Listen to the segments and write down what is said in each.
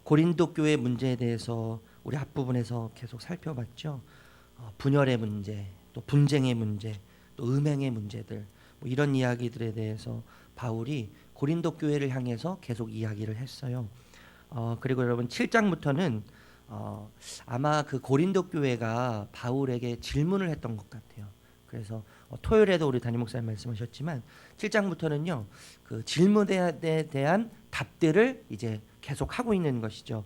고린도 교회 문제에 대해서 우리 앞부분에서 계속 살펴봤죠. 분열의 문제, 또 분쟁의 문제, 또 음행의 문제들, 뭐 이런 이야기들에 대해서 바울이 고린도 교회를 향해서 계속 이야기를 했어요. 그리고 여러분 7장부터는 아마 그 고린도 교회가 바울에게 질문을 했던 것 같아요. 그래서 토요일에도 우리 담임 목사님 말씀하셨지만 7장부터는요 그 질문에 대한 답들을 이제 계속 하고 있는 것이죠.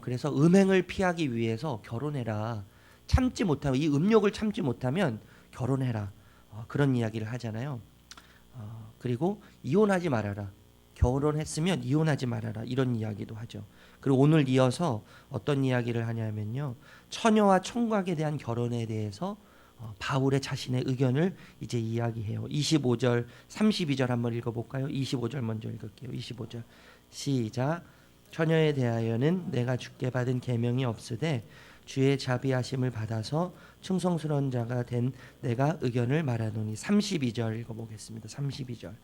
그래서 음행을 피하기 위해서 결혼해라. 참지 못하면 이 음욕을 참지 못하면 결혼해라. 그런 이야기를 하잖아요. 그리고 이혼하지 말아라. 결혼했으면 이혼하지 말아라. 이런 이야기도 하죠. 그리고 오늘 이어서 어떤 이야기를 하냐면요. 처녀와 총각에 대한 결혼에 대해서 바울의 자신의 의견을 이제 이야기해요. 25절, 32절 한번 읽어볼까요? 25절 먼저 읽을게요. 25절 시작. 처녀에 대하여는 내가 주께 받은 계명이 없으되 주의 자비하심을 받아서 충성스러운 자가 된 내가 의견을 말하노니. 32절 읽어보겠습니다. 32절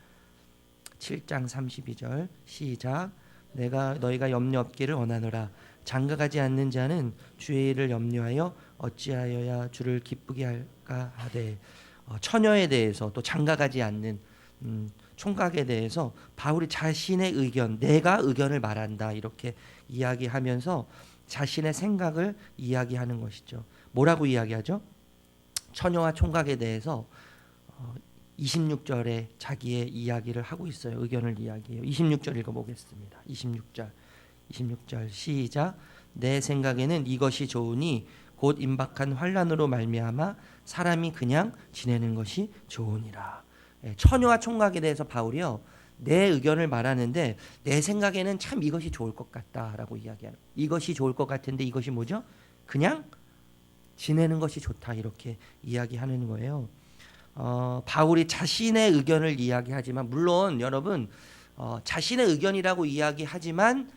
7장 32절 시작. 내가 너희가 염려 없기를 원하노라. 장가가지 않는 자는 주의 일을 염려하여 어찌하여야 주를 기쁘게 할까 하되. 처녀에 대해서 또 장가가지 않는 총각에 대해서 바울이 자신의 의견, 내가 의견을 말한다 이렇게 이야기하면서 자신의 생각을 이야기하는 것이죠. 뭐라고 이야기하죠? 처녀와 총각에 대해서 26절에 자기의 이야기를 하고 있어요. 의견을 이야기해요. 26절 읽어보겠습니다. 26절 시작. 내 생각에는 이것이 좋으니 곧 임박한 환난으로 말미암아 사람이 그냥 지내는 것이 좋으니라. 처녀와 총각에 대해서 바울이요 내 의견을 말하는데 내 생각에는 참 이것이 좋을 것 같다라고 이야기하는. 이것이 좋을 것 같은데 이것이 뭐죠? 그냥 지내는 것이 좋다 이렇게 이야기하는 거예요. 바울이 자신의 의견을 이야기하지만 물론 여러분 자신의 의견이라고 이야기하지만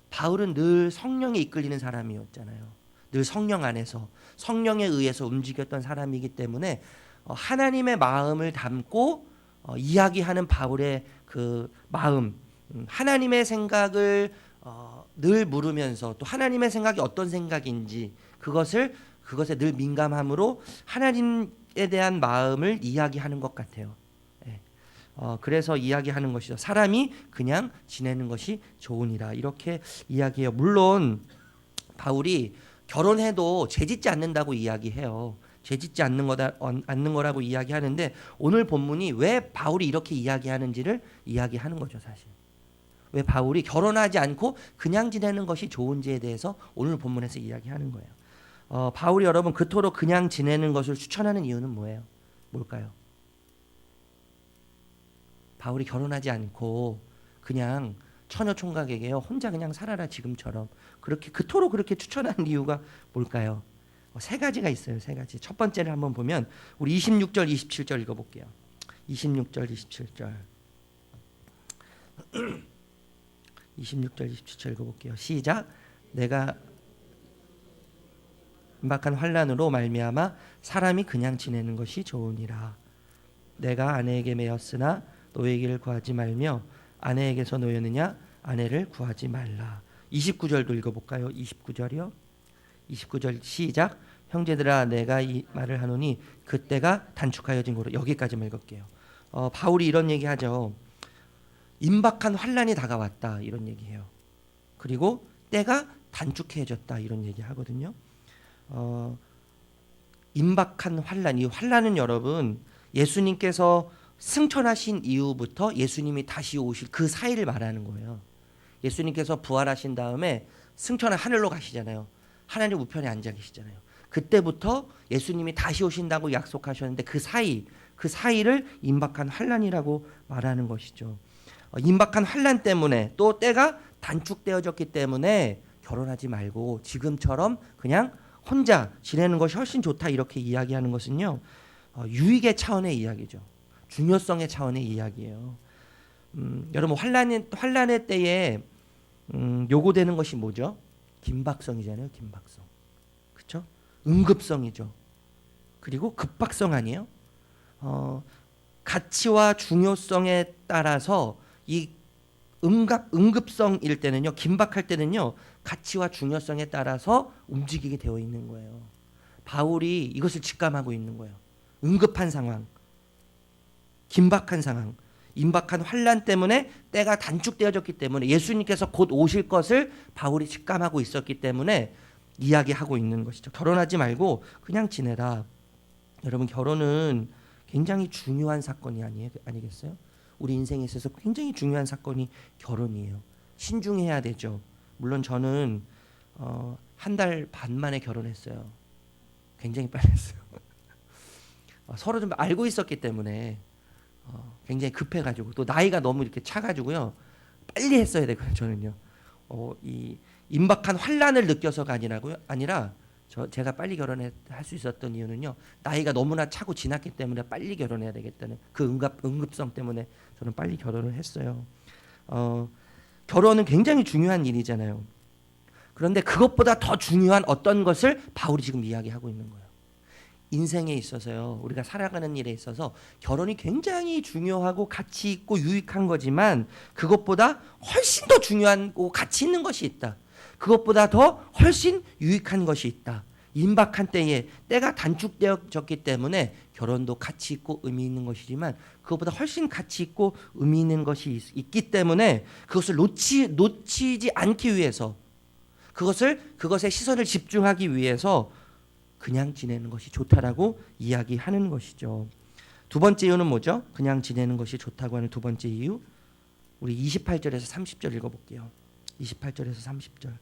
바울은 늘 성령에 이끌리는 사람이었잖아요. 늘 성령 안에서 성령에 의해서 움직였던 사람이기 때문에 하나님의 마음을 담고 이야기하는 바울의 그 마음, 하나님의 생각을 늘 물으면서 또 하나님의 생각이 어떤 생각인지 그것에 늘 민감함으로 하나님에 대한 마음을 이야기하는 것 같아요. 그래서 이야기하는 것이죠. 사람이 그냥 지내는 것이 좋으니라 이렇게 이야기해요. 물론 바울이 결혼해도 죄짓지 않는다고 이야기해요. 죄짓지 않는 거라고 이야기하는데 오늘 본문이 왜 바울이 이렇게 이야기하는지를 이야기하는 거죠. 사실 왜 바울이 결혼하지 않고 그냥 지내는 것이 좋은지에 대해서 오늘 본문에서 이야기하는 거예요. 바울이 여러분 그토록 그냥 지내는 것을 추천하는 이유는 뭐예요? 뭘까요? 바울이 결혼하지 않고 그냥 처녀 총각에게요 혼자 그냥 살아라 지금처럼 그렇게 그토록 그렇게 추천하는 이유가 뭘까요? 세 가지가 있어요. 세 가지. 첫 번째를 한번 보면 우리 26절 27절 읽어볼게요. 26절 27절 26절 27절 읽어볼게요. 시작. 내가 임박한 환난으로 말미암아 사람이 그냥 지내는 것이 좋으니라. 내가 아내에게 매였으나 노예기를 구하지 말며 아내에게서 노였느냐 아내를 구하지 말라. 29절도 읽어볼까요? 29절이요. 29절 시작. 형제들아 내가 이 말을 하노니 그때가 단축하여진 거로. 여기까지만 읽을게요. 바울이 이런 얘기하죠. 임박한 환난이 다가왔다 이런 얘기해요. 그리고 때가 단축해졌다 이런 얘기하거든요. 임박한 환난, 이 환난은 여러분 예수님께서 승천하신 이후부터 예수님이 다시 오실 그 사이를 말하는 거예요. 예수님께서 부활하신 다음에 승천한 하늘로 가시잖아요. 하나님 우편에 앉아 계시잖아요. 그때부터 예수님이 다시 오신다고 약속하셨는데 그 사이를 임박한 환난이라고 말하는 것이죠. 임박한 환난 때문에 또 때가 단축되어졌기 때문에 결혼하지 말고 지금처럼 그냥 혼자 지내는 것이 훨씬 좋다 이렇게 이야기하는 것은요. 유익의 차원의 이야기죠. 중요성의 차원의 이야기예요. 여러분 환난의 때에 요구되는 것이 뭐죠? 긴박성이잖아요. 긴박성. 그렇죠? 응급성이죠. 그리고 급박성 아니에요? 가치와 중요성에 따라서 이 응급성일 때는요, 긴박할 때는요, 가치와 중요성에 따라서 움직이게 되어 있는 거예요. 바울이 이것을 직감하고 있는 거예요. 응급한 상황, 긴박한 상황, 임박한 환난 때문에 때가 단축되어졌기 때문에 예수님께서 곧 오실 것을 바울이 직감하고 있었기 때문에 이야기하고 있는 것이죠. 결혼하지 말고 그냥 지내라. 여러분, 결혼은 굉장히 중요한 사건이 아니겠어요? 우리 인생에 있어서 굉장히 중요한 사건이 결혼이에요. 신중해야 되죠. 물론 저는 한 달 반 만에 결혼했어요. 굉장히 빨리 했어요. 서로 좀 알고 있었기 때문에 굉장히 급해가지고, 또 나이가 너무 이렇게 차가지고요, 빨리 했어야 되거든요. 저는요, 이 임박한 환란을 느껴서가 아니라 제가 빨리 결혼할 수 있었던 이유는요, 나이가 너무나 차고 지났기 때문에 빨리 결혼해야 되겠다는 그 응급성 때문에 저는 빨리 결혼을 했어요. 결혼은 굉장히 중요한 일이잖아요. 그런데 그것보다 더 중요한 어떤 것을 바울이 지금 이야기하고 있는 거예요. 인생에 있어서요, 우리가 살아가는 일에 있어서 결혼이 굉장히 중요하고 가치 있고 유익한 거지만 그것보다 훨씬 더 중요하고 가치 있는 것이 있다. 그것보다 더 훨씬 유익한 것이 있다. 임박한 때에 때가 단축되어졌기 때문에 결혼도 가치 있고 의미 있는 것이지만 그것보다 훨씬 가치 있고 의미 있는 것이 있기 때문에 그것을 놓치지 않기 위해서, 그것에 시선을 집중하기 위해서 그냥 지내는 것이 좋다라고 이야기하는 것이죠. 두 번째 이유는 뭐죠? 그냥 지내는 것이 좋다고 하는 두 번째 이유, 우리 28절에서 30절 읽어볼게요. 28절에서 30절.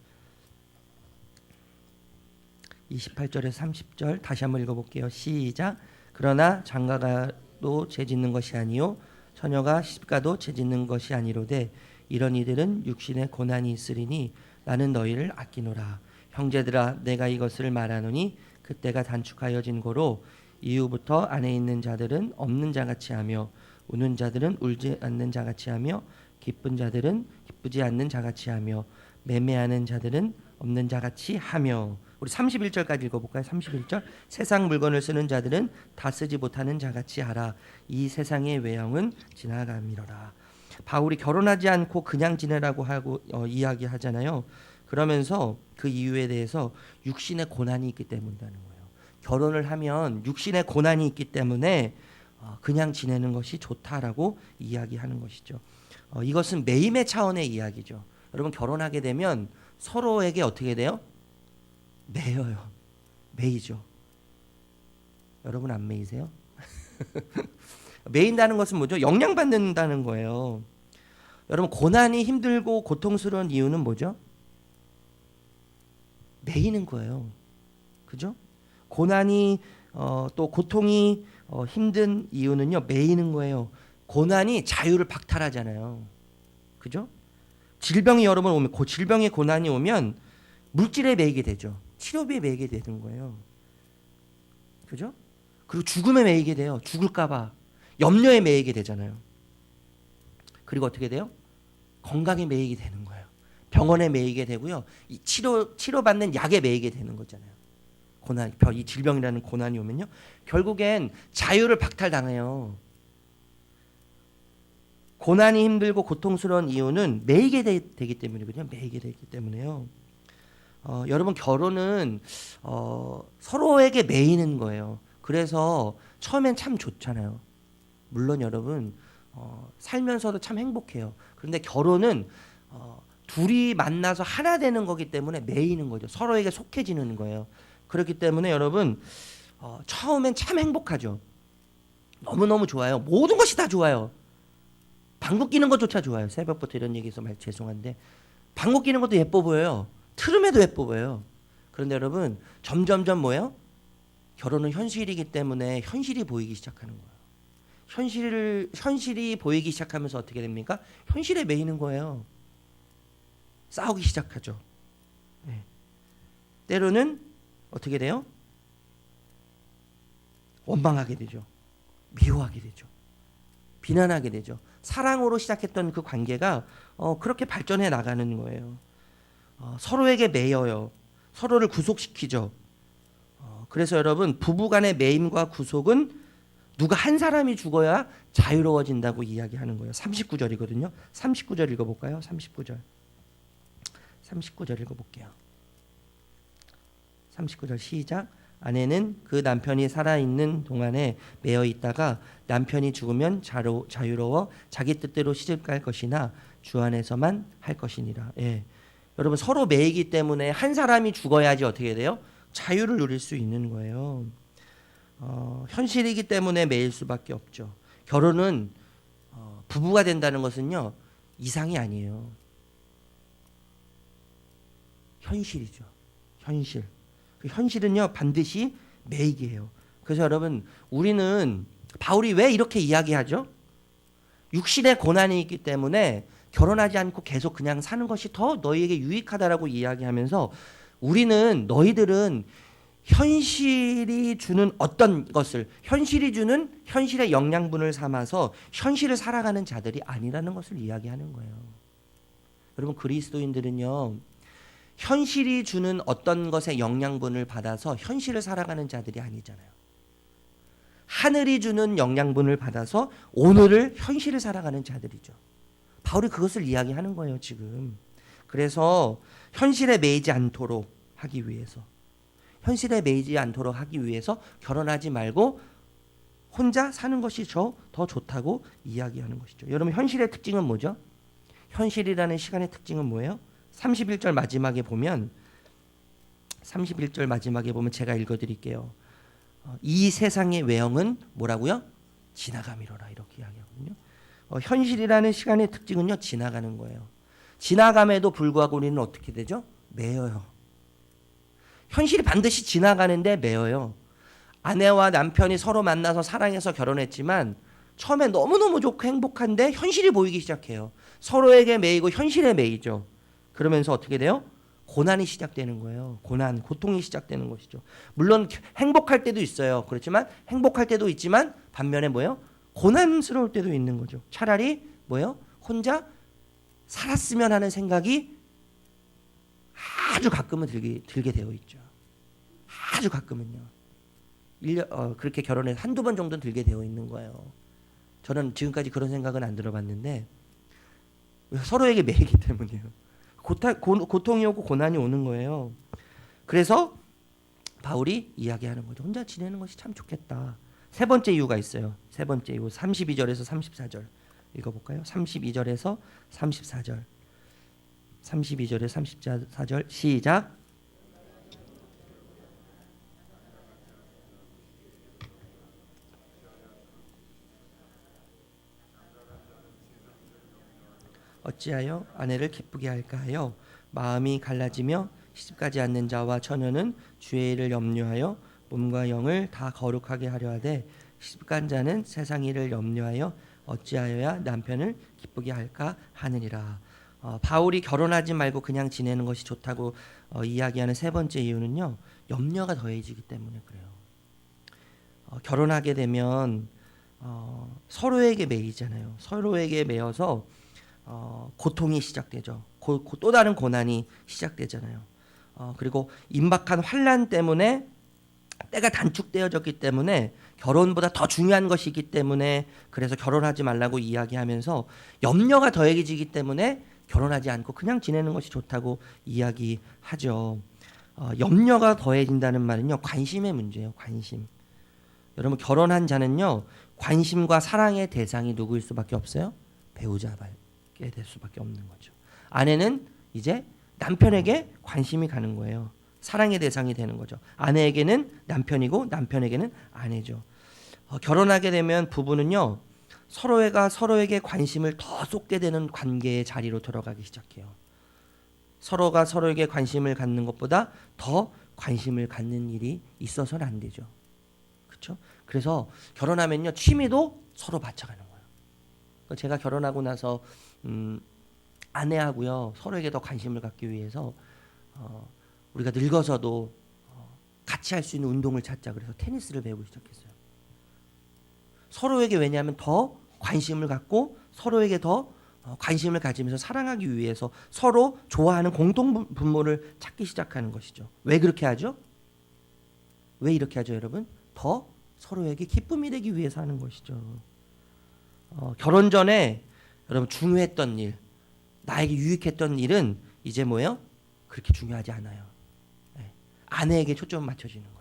28절에서 30절 다시 한번 읽어볼게요. 시작. 그러나 장가가도 죄짓는 것이 아니요 처녀가 시집가도 죄짓는 것이 아니로되 이런 이들은 육신의 고난이 있으리니 나는 너희를 아끼노라. 형제들아, 내가 이것을 말하노니 그때가 단축하여진 고로 이후부터 안에 있는 자들은 없는 자같이 하며 우는 자들은 울지 않는 자같이 하며 기쁜 자들은 기쁘지 않는 자같이 하며 매매하는 자들은 없는 자같이 하며. 우리 31절까지 읽어볼까요? 31절. 세상 물건을 쓰는 자들은 다 쓰지 못하는 자같이 하라. 이 세상의 외형은 지나가미로라. 바울이 결혼하지 않고 그냥 지내라고 하고 이야기하잖아요. 그러면서 그 이유에 대해서 육신의 고난이 있기 때문이라는 거예요. 결혼을 하면 육신의 고난이 있기 때문에 그냥 지내는 것이 좋다라고 이야기하는 것이죠. 이것은 매임의 차원의 이야기죠. 여러분, 결혼하게 되면 서로에게 어떻게 돼요? 매여요. 매이죠. 여러분 안 매이세요? 매인다는 것은 뭐죠? 영향받는다는 거예요. 여러분, 고난이 힘들고 고통스러운 이유는 뭐죠? 매이는 거예요. 그죠? 고난이 또 고통이 힘든 이유는요, 매이는 거예요. 고난이 자유를 박탈하잖아요. 그죠? 질병이 여러 번 오면, 질병의 고난이 오면 물질에 매이게 되죠. 치료비에 매이게 되는 거예요. 그죠? 그리고 죽음에 매이게 돼요. 죽을까봐 염려에 매이게 되잖아요. 그리고 어떻게 돼요? 건강에 매이게 되는 거예요. 병원에 매이게 되고요. 이 치료받는 약에 매이게 되는 거잖아요. 고난, 이 질병이라는 고난이 오면요, 결국엔 자유를 박탈당해요. 고난이 힘들고 고통스러운 이유는 매이게 되기 때문이거든요. 매이게 되기 때문에요. 여러분, 결혼은 서로에게 매이는 거예요. 그래서 처음엔 참 좋잖아요. 물론 여러분, 살면서도 참 행복해요. 그런데 결혼은 둘이 만나서 하나 되는 거기 때문에 매이는 거죠. 서로에게 속해지는 거예요. 그렇기 때문에 여러분, 처음엔 참 행복하죠. 너무너무 좋아요. 모든 것이 다 좋아요. 방귀 뀌는 것조차 좋아요. 새벽부터 이런 얘기해서 죄송한데 방귀 뀌는 것도 예뻐 보여요. 트름에도 예뻐 보여요. 그런데 여러분, 점점점 뭐예요? 결혼은 현실이기 때문에 현실이 보이기 시작하는 거예요. 현실이 보이기 시작하면서 어떻게 됩니까? 현실에 매이는 거예요. 싸우기 시작하죠. 네. 때로는 어떻게 돼요? 원망하게 되죠. 미워하게 되죠. 비난하게 되죠. 사랑으로 시작했던 그 관계가 그렇게 발전해 나가는 거예요. 서로에게 매여요. 서로를 구속시키죠. 그래서 여러분, 부부간의 매임과 구속은 누가 한 사람이 죽어야 자유로워진다고 이야기하는 거예요. 39절이거든요. 39절 읽어볼까요? 39절 읽어볼게요. 39절 시작. 아내는 그 남편이 살아있는 동안에 매여 있다가 남편이 죽으면 자유로워 자기 뜻대로 시집갈 것이나 주 안에서만 할 것이니라. 예. 여러분 서로 매이기 때문에 한 사람이 죽어야지 어떻게 돼요? 자유를 누릴 수 있는 거예요. 현실이기 때문에 매일 수밖에 없죠. 결혼은 부부가 된다는 것은요 이상이 아니에요. 현실이죠. 현실. 그 현실은요 반드시 매이게 해요. 그래서 여러분 우리는 바울이 왜 이렇게 이야기하죠? 육신의 고난이 있기 때문에 결혼하지 않고 계속 그냥 사는 것이 더 너희에게 유익하다라고 이야기하면서 우리는 너희들은 현실이 주는 어떤 것을 현실이 주는 현실의 영양분을 삼아서 현실을 살아가는 자들이 아니라는 것을 이야기하는 거예요. 여러분 그리스도인들은요 현실이 주는 어떤 것의 영양분을 받아서 현실을 살아가는 자들이 아니잖아요. 하늘이 주는 영양분을 받아서 오늘을 현실을 살아가는 자들이죠. 바울이 그것을 이야기하는 거예요 지금. 그래서 현실에 매이지 않도록 하기 위해서 결혼하지 말고 혼자 사는 것이 더 좋다고 이야기하는 것이죠. 여러분 현실의 특징은 뭐죠? 현실이라는 시간의 특징은 뭐예요? 31절 마지막에 보면 제가 읽어드릴게요. 이 세상의 외형은 뭐라고요? 지나감이로라 이렇게 이야기하거든요. 현실이라는 시간의 특징은요 지나가는 거예요. 지나감에도 불구하고 우리는 어떻게 되죠? 매여요. 현실이 반드시 지나가는데 매여요. 아내와 남편이 서로 만나서 사랑해서 결혼했지만 처음에 너무너무 좋고 행복한데 현실이 보이기 시작해요. 서로에게 매이고 현실에 매이죠. 그러면서 어떻게 돼요? 고난이 시작되는 거예요. 고통이 시작되는 것이죠. 물론 행복할 때도 있어요. 그렇지만 행복할 때도 있지만 반면에 뭐예요? 고난스러울 때도 있는 거죠. 차라리 뭐예요? 혼자 살았으면 하는 생각이 아주 가끔은 들게 되어 있죠. 아주 가끔은요. 그렇게 결혼해서 한두 번 정도는 들게 되어 있는 거예요. 저는 지금까지 그런 생각은 안 들어봤는데 서로에게 매이기 때문이에요. 고통이 오고 고난이 오는 거예요. 그래서 바울이 이야기하는 거죠. 혼자 지내는 것이 참 좋겠다. 세 번째 이유가 있어요. 세 번째 이유 32절에서 34절 읽어볼까요? 32절에서 34절 시작. 어찌하여 아내를 기쁘게 할까 하여 마음이 갈라지며 시집가지 않는 자와 처녀는 주의 일을 염려하여 몸과 영을 다 거룩하게 하려 하되 시집간 자는 세상 일을 염려하여 어찌하여야 남편을 기쁘게 할까 하느니라. 바울이 결혼하지 말고 그냥 지내는 것이 좋다고 이야기하는 세 번째 이유는요. 염려가 더해지기 때문에 그래요. 결혼하게 되면 서로에게 매이잖아요. 서로에게 매여서 고통이 시작되죠. 또 다른 고난이 시작되잖아요. 그리고 임박한 환난 때문에 때가 단축되어졌기 때문에 결혼보다 더 중요한 것이 있기 때문에 그래서 결혼하지 말라고 이야기하면서 염려가 더해지기 때문에 결혼하지 않고 그냥 지내는 것이 좋다고 이야기하죠. 염려가 더해진다는 말은요. 관심의 문제예요. 관심. 여러분 결혼한 자는요. 관심과 사랑의 대상이 누구일 수밖에 없어요? 배우자게 될 수밖에 없는 거죠. 아내는 이제 남편에게 관심이 가는 거예요. 사랑의 대상이 되는 거죠. 아내에게는 남편이고 남편에게는 아내죠. 결혼하게 되면 부부는요. 서로가 서로에게 관심을 더 쏟게 되는 관계의 자리로 들어가기 시작해요. 서로가 서로에게 관심을 갖는 것보다 더 관심을 갖는 일이 있어서는 안 되죠. 그렇죠? 그래서 결혼하면요. 취미도 서로 바쳐가는 거예요. 제가 결혼하고 나서 아내하고요. 서로에게 더 관심을 갖기 위해서 우리가 늙어서도 같이 할 수 있는 운동을 찾자 그래서 테니스를 배우기 시작했어요. 서로에게 왜냐하면 더 관심을 갖고 서로에게 더 관심을 가지면서 사랑하기 위해서 서로 좋아하는 공동 분모를 찾기 시작하는 것이죠. 왜 그렇게 하죠? 왜 이렇게 하죠, 여러분? 더 서로에게 기쁨이 되기 위해서 하는 것이죠. 결혼 전에 여러분 중요했던 일, 나에게 유익했던 일은 이제 뭐예요? 그렇게 중요하지 않아요. 네. 아내에게 초점을 맞춰지는 거예요.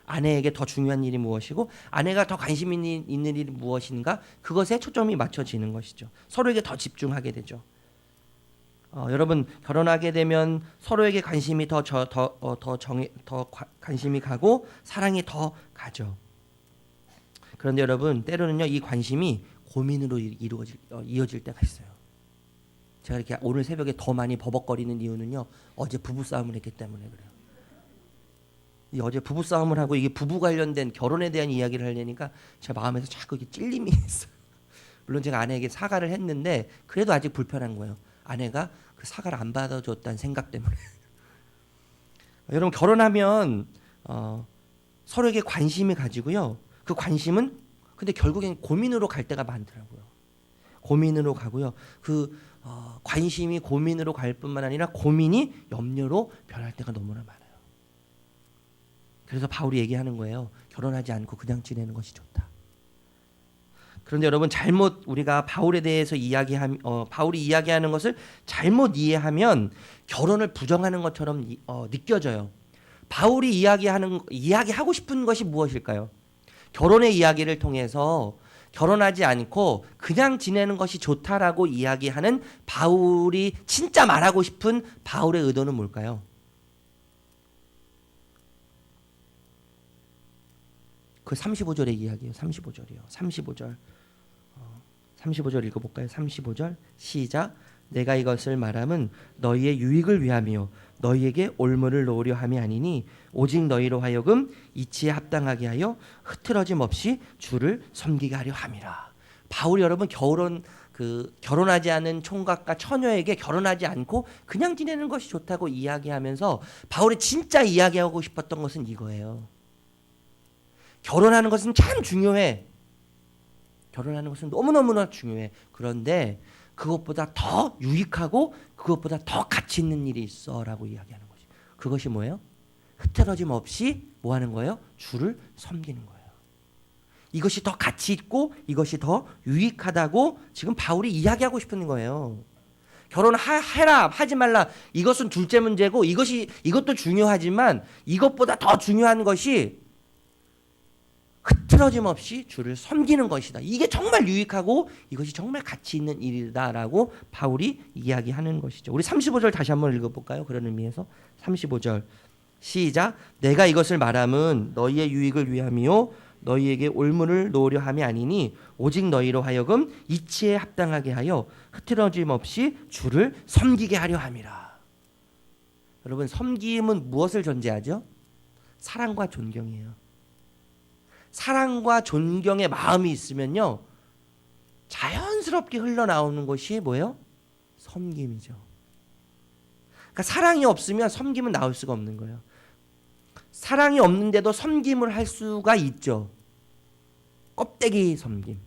아내에게 더 중요한 일이 무엇이고 아내가 더 관심 있는 일이 무엇인가, 그것에 초점이 맞춰지는 것이죠. 서로에게 더 집중하게 되죠. 여러분 결혼하게 되면 서로에게 관심이 더 관심이 가고 사랑이 더 가죠. 그런데 여러분 때로는요 이 관심이 고민으로 이어질 때가 있어요. 제가 이렇게 오늘 새벽에 더 많이 버벅거리는 이유는요, 어제 부부 싸움을 했기 때문에 그래요. 어제 부부 싸움을 하고 이게 부부 관련된 결혼에 대한 이야기를 하려니까 제 마음에서 자꾸 이게 찔림이 있어요. 물론 제가 아내에게 사과를 했는데 그래도 아직 불편한 거예요. 아내가 그 사과를 안 받아줬다는 생각 때문에. 여러분 결혼하면 서로에게 관심이 가지고요. 그 관심은 근데 결국엔 고민으로 갈 때가 많더라고요. 고민으로 가고요. 관심이 고민으로 갈 뿐만 아니라 고민이 염려로 변할 때가 너무나 많아요. 그래서 바울이 얘기하는 거예요. 결혼하지 않고 그냥 지내는 것이 좋다. 그런데 여러분 잘못 우리가 바울에 대해서 바울이 이야기하는 것을 잘못 이해하면 결혼을 부정하는 것처럼 느껴져요. 바울이 이야기하고 싶은 것이 무엇일까요? 결혼의 이야기를 통해서 결혼하지 않고 그냥 지내는 것이 좋다라고 이야기하는 바울이 진짜 말하고 싶은 바울의 의도는 뭘까요? 그 35절의 이야기예요. 35절이요. 35절 읽어볼까요? 35절 시작. 내가 이것을 말함은 너희의 유익을 위함이요 너희에게 올무를 놓으려 함이 아니니 오직 너희로 하여금 이치에 합당하게 하여 흐트러짐 없이 주를 섬기게 하려 함이라. 바울이 여러분 결혼하지 않은 총각과 처녀에게 결혼하지 않고 그냥 지내는 것이 좋다고 이야기하면서 바울이 진짜 이야기하고 싶었던 것은 이거예요. 결혼하는 것은 참 중요해. 결혼하는 것은 너무너무나 중요해. 그런데 그것보다 더 유익하고 그것보다 더 가치 있는 일이 있어라고 이야기하는 거지. 그것이 뭐예요? 흐트러짐 없이 뭐 하는 거예요? 주를 섬기는 거예요. 이것이 더 가치 있고 이것이 더 유익하다고 지금 바울이 이야기하고 싶은 거예요. 결혼해라 하지 말라 이것은 둘째 문제고 이것도 중요하지만 이것보다 더 중요한 것이 흐트러짐 없이 주를 섬기는 것이다. 이게 정말 유익하고 이것이 정말 가치 있는 일이다라고 바울이 이야기하는 것이죠. 우리 35절 다시 한번 읽어볼까요? 그런 의미에서 35절 시작. 내가 이것을 말함은 너희의 유익을 위함이요 너희에게 올무를 놓으려 함이 아니니 오직 너희로 하여금 이치에 합당하게 하여 흐트러짐 없이 주를 섬기게 하려 함이라. 여러분 섬김은 무엇을 전제하죠? 사랑과 존경이에요. 사랑과 존경의 마음이 있으면요 자연스럽게 흘러나오는 것이 뭐예요? 섬김이죠. 그러니까 사랑이 없으면 섬김은 나올 수가 없는 거예요. 사랑이 없는데도 섬김을 할 수가 있죠. 껍데기 섬김,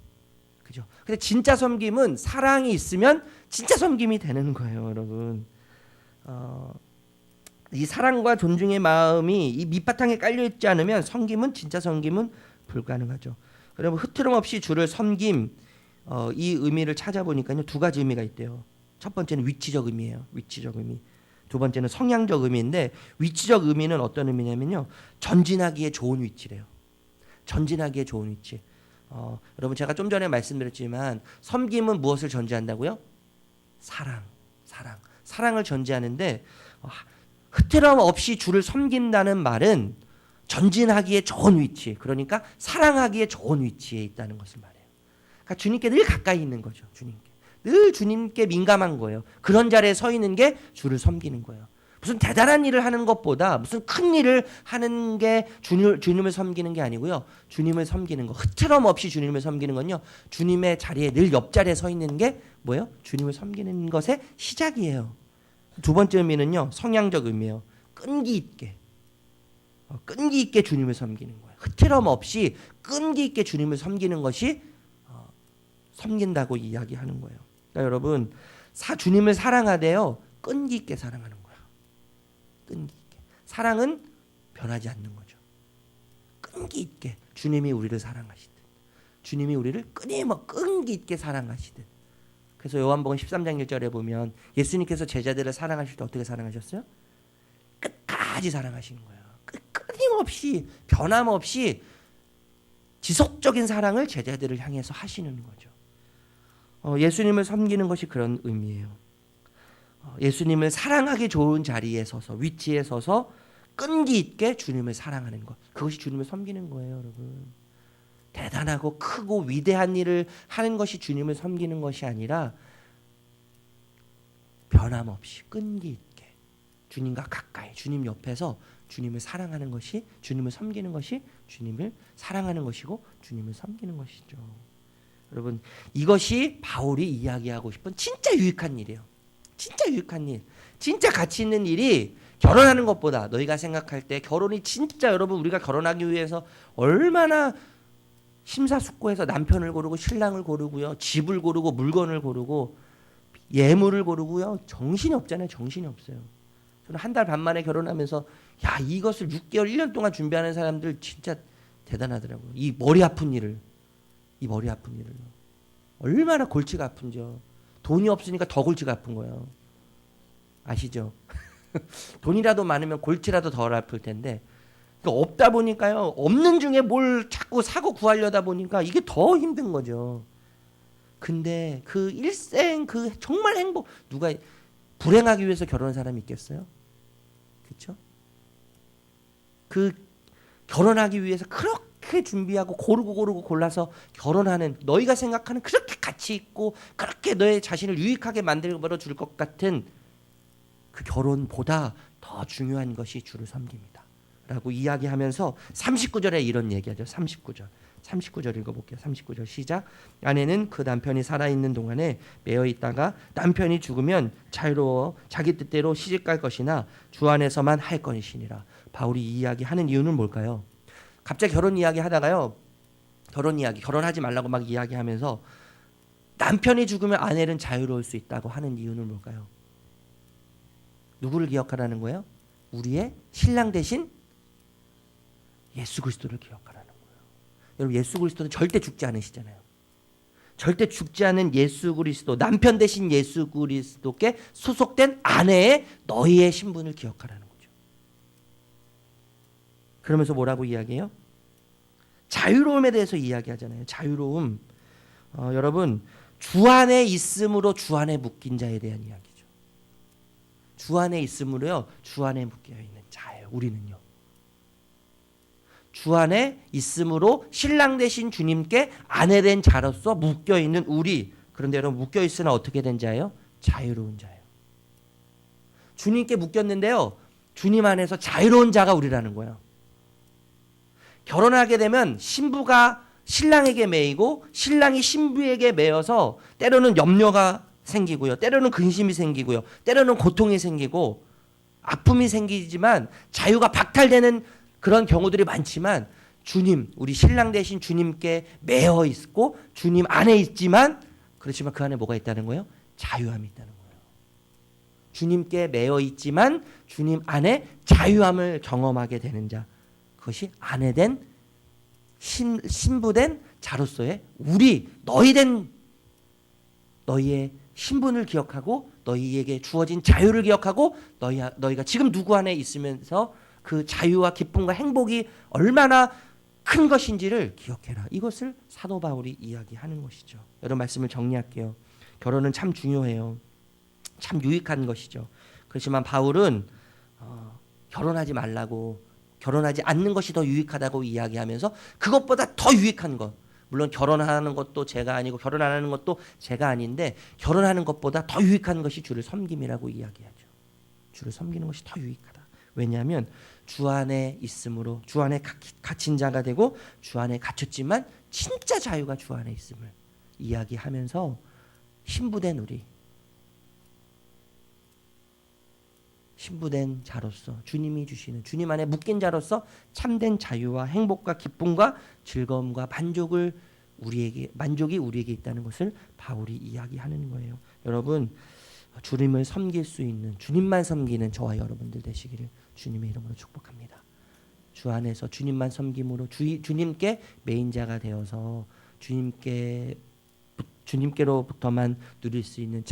그죠? 근데 진짜 섬김은 사랑이 있으면 진짜 섬김이 되는 거예요, 여러분. 이 사랑과 존중의 마음이 이 밑바탕에 깔려 있지 않으면 진짜 섬김은 불가능하죠. 여러분 흐트럼 없이 주를 섬김 이 의미를 찾아보니까요 두 가지 의미가 있대요. 첫 번째는 위치적 의미예요. 위치적 의미. 두 번째는 성향적 의미인데 위치적 의미는 어떤 의미냐면요 전진하기에 좋은 위치래요. 전진하기에 좋은 위치. 여러분 제가 좀 전에 말씀드렸지만 섬김은 무엇을 전제한다고요? 사랑을 전제하는데 흐트럼 없이 주를 섬긴다는 말은 전진하기에 좋은 위치, 그러니까 사랑하기에 좋은 위치에 있다는 것을 말해요. 그러니까 주님께 늘 가까이 있는 거죠. 늘 주님께 민감한 거예요. 그런 자리에 서 있는 게 주를 섬기는 거예요. 무슨 대단한 일을 하는 것보다 무슨 큰 일을 하는 게 주님을 섬기는 게 아니고요. 주님을 섬기는 거, 흐트럼 없이 주님을 섬기는 건요. 주님의 자리에 늘 옆자리에 서 있는 게 뭐예요? 주님을 섬기는 것의 시작이에요. 두 번째 의미는요. 성향적 의미예요. 끈기 있게 주님을 섬기는 거예요. 흐트럼 없이 끈기 있게 주님을 섬기는 것이 섬긴다고 이야기하는 거예요. 그러니까 여러분 주님을 사랑하되요 끈기 있게 사랑하는 거예요. 끈기 있게. 사랑은 변하지 않는 거죠. 끈기 있게 주님이 우리를 사랑하시듯, 주님이 우리를 끈기 있게 사랑하시듯. 그래서 요한복음 13장 1절에 보면 예수님께서 제자들을 사랑하실 때 어떻게 사랑하셨어요? 끝까지 사랑하신 거예요. 끊임없이 변함없이 지속적인 사랑을 제자들을 향해서 하시는 거죠. 예수님을 섬기는 것이 그런 의미예요. 예수님을 사랑하기 좋은 자리에 서서, 위치에 서서 끈기 있게 주님을 사랑하는 것, 그것이 주님을 섬기는 거예요, 여러분. 대단하고 크고 위대한 일을 하는 것이 주님을 섬기는 것이 아니라 변함없이 끈기 있게 주님과 가까이, 주님 옆에서 주님을 사랑하는 것이, 주님을 섬기는 것이 주님을 사랑하는 것이고 주님을 섬기는 것이죠. 여러분, 이것이 바울이 이야기하고 싶은 진짜 유익한 일이에요. 진짜 유익한 일, 진짜 가치 있는 일이 결혼하는 것보다, 너희가 생각할 때 결혼이 진짜, 여러분, 우리가 결혼하기 위해서 얼마나 심사숙고해서 남편을 고르고 신랑을 고르고요, 집을 고르고 물건을 고르고 예물을 고르고요, 정신이 없잖아요. 정신이 없어요. 저는 한 달 반 만에 결혼하면서 야, 이것을 6개월 1년 동안 준비하는 사람들 진짜 대단하더라고요. 이 머리 아픈 일을 얼마나 골치가 아픈지요. 돈이 없으니까 더 골치가 아픈 거예요. 아시죠? 돈이라도 많으면 골치라도 덜 아플 텐데, 없다 보니까요, 없는 중에 뭘 자꾸 사고 구하려다 보니까 이게 더 힘든 거죠. 근데 그 일생, 그 정말 행복, 누가 불행하기 위해서 결혼한 사람이 있겠어요? 그렇죠? 그 결혼하기 위해서 그렇게 준비하고 고르고 골라서 결혼하는, 너희가 생각하는 그렇게 가치 있고 그렇게 너의 자신을 유익하게 만들어 줄 것 같은 그 결혼보다 더 중요한 것이 주를 섬깁니다 라고 이야기하면서 39절에 이런 얘기하죠. 39절 읽어볼게요. 39절 시작. 아내는 그 남편이 살아있는 동안에 매어 있다가 남편이 죽으면 자유로워 자기 뜻대로 시집갈 것이나 주 안에서만 할 것이니라. 바울이 이 이야기하는 이유는 뭘까요? 갑자기 결혼 이야기 하다가요, 결혼하지 말라고 막 이야기하면서 남편이 죽으면 아내는 자유로울 수 있다고 하는 이유는 뭘까요? 누구를 기억하라는 거예요? 우리의 신랑 대신 예수 그리스도를 기억하라는 거예요. 여러분, 예수 그리스도는 절대 죽지 않으시잖아요. 절대 죽지 않은 예수 그리스도, 남편 대신 예수 그리스도께 소속된 아내의 너희의 신분을 기억하라는 거죠. 그러면서 뭐라고 이야기해요? 자유로움에 대해서 이야기하잖아요. 자유로움. 여러분, 주 안에 있음으로 주 안에 묶인 자에 대한 이야기죠. 주 안에 있음으로요, 주 안에 묶여 있는 자예요. 우리는요. 주 안에 있음으로 신랑 되신 주님께 아내 된 자로서 묶여 있는 우리. 그런데 여러분, 묶여 있으나 어떻게 된 자예요? 자유로운 자예요. 주님께 묶였는데요, 주님 안에서 자유로운 자가 우리라는 거예요. 결혼하게 되면 신부가 신랑에게 매이고 신랑이 신부에게 매여서 때로는 염려가 생기고요, 때로는 근심이 생기고요, 때로는 고통이 생기고 아픔이 생기지만 자유가 박탈되는 그런 경우들이 많지만, 주님, 우리 신랑 되신 주님께 매여 있고 주님 안에 있지만, 그렇지만 그 안에 뭐가 있다는 거예요? 자유함이 있다는 거예요. 주님께 매여 있지만 주님 안에 자유함을 경험하게 되는 자, 그것이 아내된 신부된 자로서의 우리, 너희의 신분을 기억하고 너희에게 주어진 자유를 기억하고 너희가 지금 누구 안에 있으면서 그 자유와 기쁨과 행복이 얼마나 큰 것인지를 기억해라. 이것을 사도 바울이 이야기하는 것이죠. 여러분, 말씀을 정리할게요. 결혼은 참 중요해요. 참 유익한 것이죠. 그렇지만 바울은 결혼하지 말라고, 결혼하지 않는 것이 더 유익하다고 이야기하면서 그것보다 더 유익한 것, 물론 결혼하는 것도 제가 아니고 결혼 안 하는 것도 제가 아닌데, 결혼하는 것보다 더 유익한 것이 주를 섬김이라고 이야기하죠. 주를 섬기는 것이 더 유익하다. 왜냐하면 주 안에 있음으로 주 안에 갇힌 자가 되고 주 안에 갇혔지만 진짜 자유가 주 안에 있음을 이야기하면서, 신부된 우리, 신부된 자로서 주님이 주시는, 주님 안에 묶인 자로서 참된 자유와 행복과 기쁨과 즐거움과 만족이 우리에게 있다는 것을 바울이 이야기하는 거예요. 여러분, 주님을 섬길 수 있는, 주님만 섬기는 저와 여러분들 되시기를 주님의 이름으로 축복합니다. 주 안에서 주님만 섬김으로 주님께 메인자가 되어서 주님께로부터만 누릴 수 있는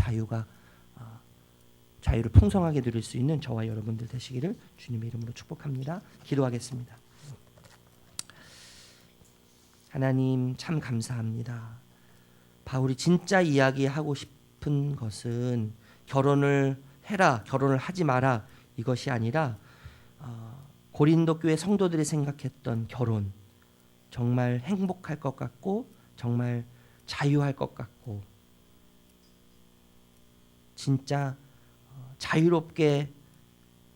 자유를 풍성하게 누릴 수 있는 저와 여러분들 되시기를 주님의 이름으로 축복합니다. 기도하겠습니다. 하나님 참 감사합니다. 바울이 진짜 이야기하고 싶은 것은 결혼을 해라, 결혼을 하지 마라 이것이 아니라 고린도 교회 성도들이 생각했던 결혼, 정말 행복할 것 같고 정말 자유할 것 같고 진짜 자유롭게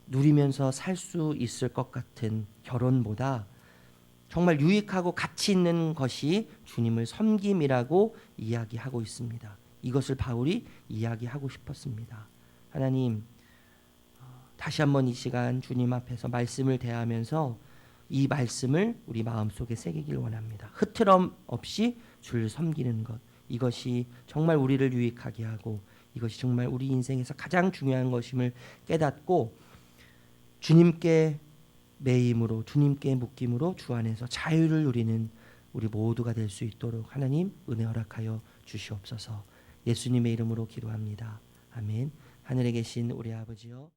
누리면서 살 수 있을 것 같은 결혼보다 정말 유익하고 가치 있는 것이 주님을 섬김이라고 이야기하고 있습니다. 이것을 바울이 이야기하고 싶었습니다. 하나님, 다시 한번 이 시간 주님 앞에서 말씀을 대하면서 이 말씀을 우리 마음속에 새기길 원합니다. 흐트럼 없이 주를 섬기는 것, 이것이 정말 우리를 유익하게 하고 이것이 정말 우리 인생에서 가장 중요한 것임을 깨닫고 주님께 매임으로, 주님께 묶임으로 주 안에서 자유를 누리는 우리 모두가 될 수 있도록 하나님 은혜 허락하여 주시옵소서. 예수님의 이름으로 기도합니다. 아멘. 하늘에 계신 우리 아버지여,